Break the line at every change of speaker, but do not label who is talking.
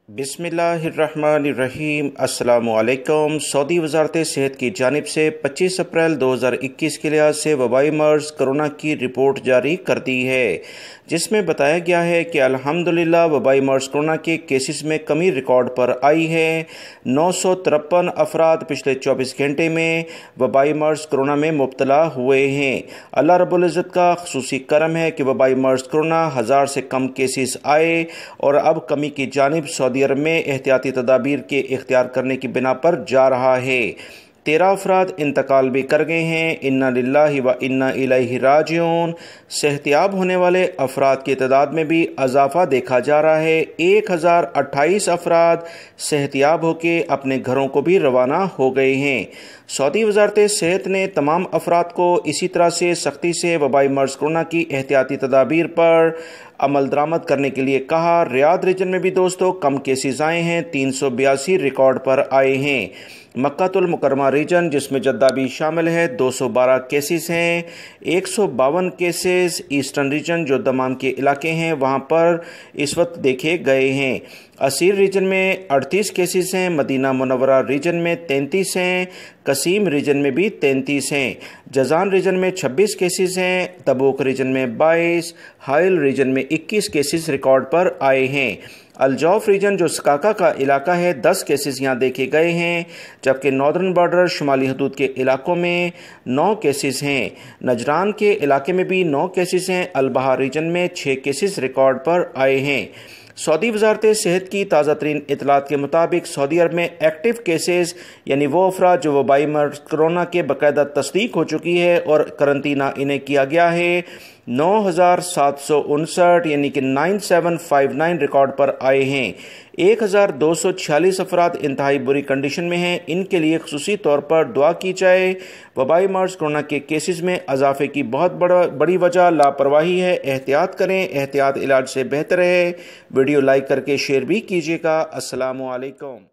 बिस्मिल्लाहिर्रहमानिर्रहीम। अस्सलामु अलैकुम। सऊदी वज़ारत सेहत की जानिब से 25 अप्रैल 2021 के लिहाज से वबाई मर्ज़ कोरोना की रिपोर्ट जारी कर दी है, जिसमें बताया गया है कि अल्हम्दुलिल्लाह वबाई मर्ज़ कोरोना के केसेस में कमी रिकॉर्ड पर आई है। 953 अफराद पिछले 24 घंटे में वबाई मर्ज़ कोरोना में मुब्तला हुए हैं। अल्लाह रब्बुल इज़्ज़त का ख़ुसूसी करम है कि वबाई मर्ज़ कोरोना 1000 से कम केसेस आए और अब कमी की जानिब सऊदी अरब में एहतियाती तदाबीर के इख्तियार करने की बिना पर जा रहा है। 13 अफराद इंतकाल भी कर गए हैं। इन्ना लिल्लाहि व इन्ना इलैहि राजिऊन। सेहतियाब होने वाले अफराद की तादाद में भी इजाफा देखा जा रहा है। 1028 अफराद सेहतियाब होकर अपने घरों को भी रवाना हो गए हैं। सऊदी वज़ारत सेहत ने तमाम अफराद को इसी तरह से सख्ती से वबाई मर्ज़ कोरोना की एहतियाती तदाबीर पर अमल दरामद करने के लिए कहा। रियाद रीजन में भी दोस्तों कम केसेस आए हैं, 382 रिकॉर्ड पर आए हैं। मक्कातुल मुकरमा रीजन जिसमें जद्दा भी शामिल है 212 केसेस हैं। 152 केसेस ईस्टर्न रीजन जो दमाम के इलाके हैं वहाँ पर इस वक्त देखे गए हैं। असीर रीजन में 38 केसेस हैं। मदीना मुनव्वरा रीजन में 33 हैं। कसीम रीजन में भी 33 हैं। जजान रीजन में 26 केसेस हैं। तबूक रीजन में 22, हाइल रीजन में 21 केसेस रिकॉर्ड पर आए हैं। अलजौफ रीजन जो सकाका का इलाका है 10 केसेस यहाँ देखे गए हैं, जबकि नॉर्दर्न बॉर्डर शुमाली हदूद के इलाकों में 9 केसेस हैं। नजरान के इलाके में भी 9 केसेस हैं। अलबहा रीजन में 6 केसेस रिकॉर्ड पर आए हैं। सऊदी वज़ारत सेहत की ताज़ा तरीन इतलात के मुताबिक सऊदी अरब में एक्टिव केसेस यानी वो अफराद जो वबाई मर्ज़ कोरोना के बाकायदा तस्दीक हो चुकी है और करंतना इन्हें किया गया है, 9759 यानी कि 9759 रिकॉर्ड पर आए हैं। 1246 अफराद इंतहाई बुरी कंडीशन में हैं। इनके लिए खुसूसी तौर पर दुआ की जाए। वबाई मर्ज़ कोरोना के केसेस में इजाफे की बहुत बड़ी वजह लापरवाही है। एहतियात करें, एहतियात इलाज से बेहतर है। वीडियो लाइक करके शेयर भी कीजिएगा। अस्सलामु अलैकुम।